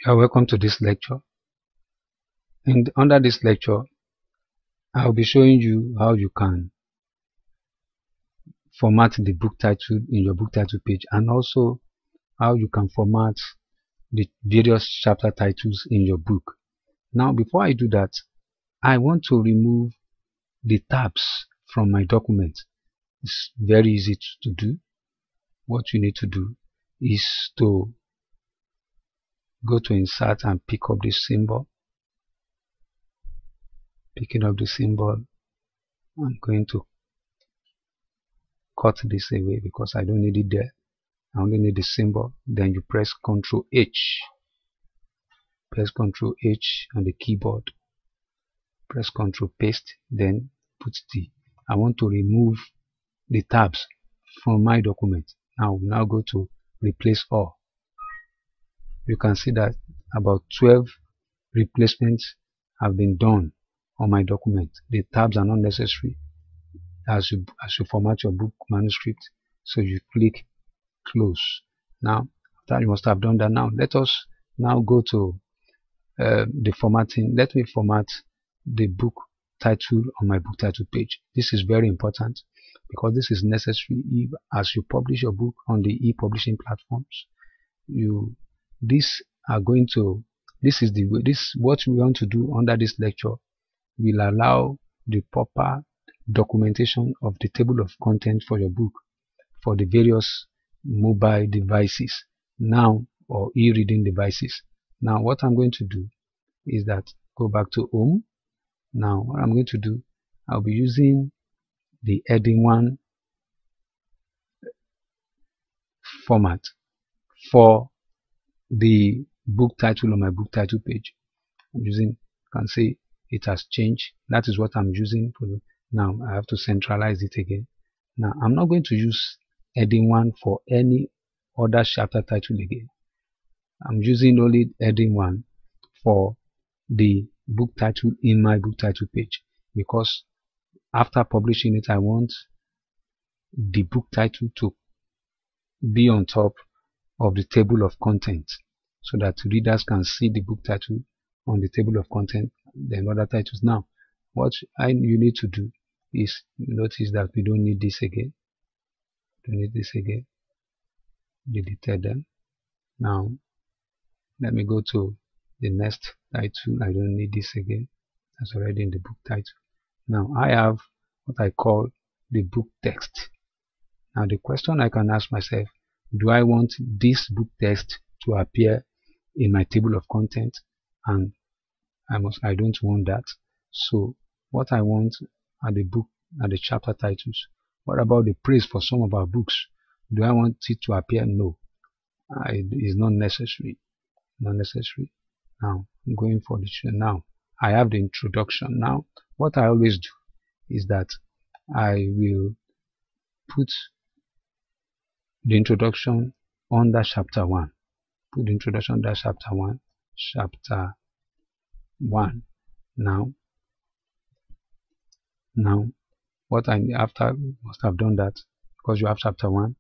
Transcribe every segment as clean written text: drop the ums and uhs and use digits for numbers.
You're welcome to this lecture. And under this lecture, I'll be showing you how you can format the book title in your book title page, and also how you can format the various chapter titles in your book. Now, before I do that, I want to remove the tabs from my document. It's very easy to do. What you need to do is to go to insert and pick up this symbol. Picking up the symbol, I'm going to cut this away because I don't need it there. I only need the symbol. Then you press Ctrl H. Press Ctrl H on the keyboard. Press Ctrl Paste. Then put the. I want to remove the tabs from my document. Now go to Replace All. You can see that about 12 replacements have been done on my document. The tabs are not necessary as you format your book manuscript. So you click Close. Now, after you must have done that, now let us now go to the formatting. Let me format the book title on my book title page. This is very important because this is necessary if, as you publish your book on the e-publishing platforms, this is what we want to do under this lecture will allow the proper documentation of the table of content for your book for the various mobile devices now, or e-reading devices. Now what I'm going to do is that go back to Home. Now what I'm going to do, I'll be using the heading 1 format for the book title on my book title page. I'm using, you can see it has changed. That is what I'm using for now. I have to centralize it again. Now I'm not going to use heading 1 for any other chapter title again. I'm using only heading 1 for the book title in my book title page, because after publishing it, I want the book title to be on top of the table of content so that readers can see the book title on the table of content, then other titles. Now what you need to do is notice that we don't need this again. Deleted them. Now let me go to the next title. I don't need this again. That's already in the book title. Now I have what I call the book text. Now the question I can ask myself, do I want this book text to appear in my table of content? And I don't want that. So what I want are the chapter titles. What about the praise for some of our books? Do I want it to appear? No, it's not necessary. Now I'm going for the now. I have the introduction. Now what I always do is that I will put the introduction under chapter 1. Put the introduction under chapter 1. Chapter 1. Now what I after must have done that, because you have chapter 1,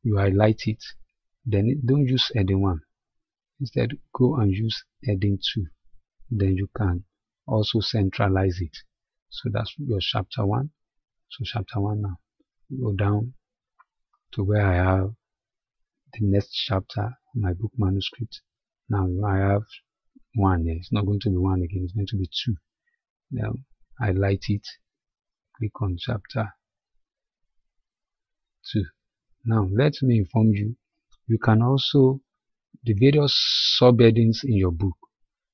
you highlight it. Then don't use heading 1. Instead, go and use heading 2. Then you can also centralize it. So that's your chapter 1. So chapter 1 now. Go down to where I have the next chapter, my book manuscript. Now I have 1 here. It's not going to be 1 again. It's going to be 2. Now highlight it. Click on chapter 2. Now let me inform you. You can also, the various subheadings in your book,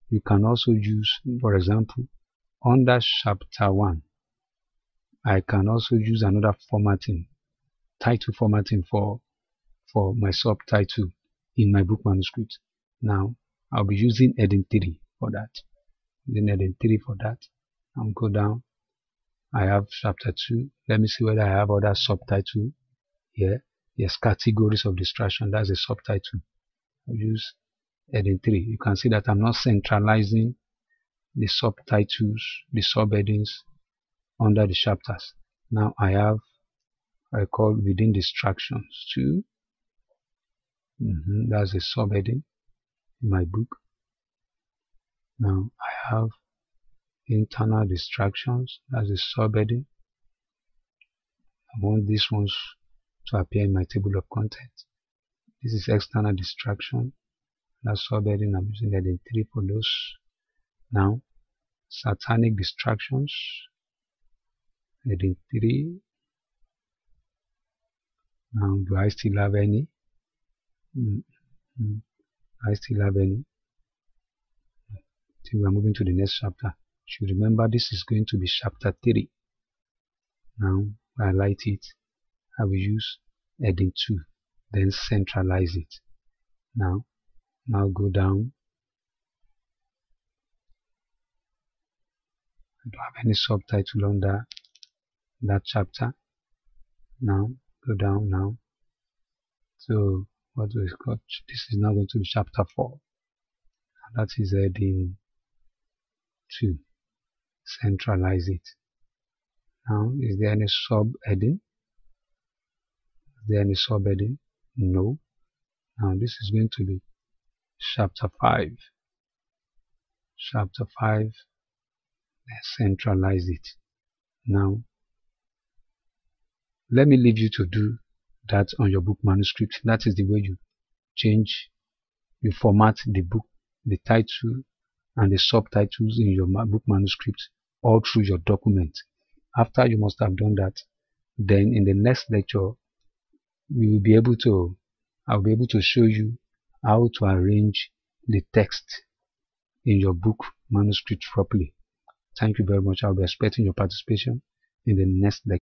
you can also use, for example, under chapter 1, I can also use another formatting, title formatting for my subtitle in my book manuscript. Now I'll be using heading 3 for that. I'll go down. I have chapter 2. Let me see whether I have other subtitle here. Yes, categories of distraction. That's a subtitle. I'll use heading 3. You can see that I'm not centralizing the subtitles, the subheadings under the chapters. Now I have, I call within distractions 2. That's a subheading. in my book. Now I have internal distractions, that's the subheading. I want these ones to appear in my table of contents. This is external distraction, that's subheading. I'm using heading 3 for those. Now satanic distractions, heading 3. Now do I still have any? I still have any? So we are moving to the next chapter. You should remember this is going to be chapter 3. Now I highlight it. I will use heading 2, then centralize it. Now go down. I don't have any subtitle under that chapter. Now go down now. So what is called? This is now going to be chapter 4. That is heading 2. Centralize it. Now, is there any subheading? Is there any subheading? No. Now this is going to be chapter 5. Chapter 5. Let's centralize it. Now, let me leave you to do that on your book manuscript. That is the way you change, you format the book, the title and the subtitles in your book manuscript all through your document. After you must have done that, then in the next lecture, we will be able to, I'll be able to show you how to arrange the text in your book manuscript properly. Thank you very much. I'll be expecting your participation in the next lecture.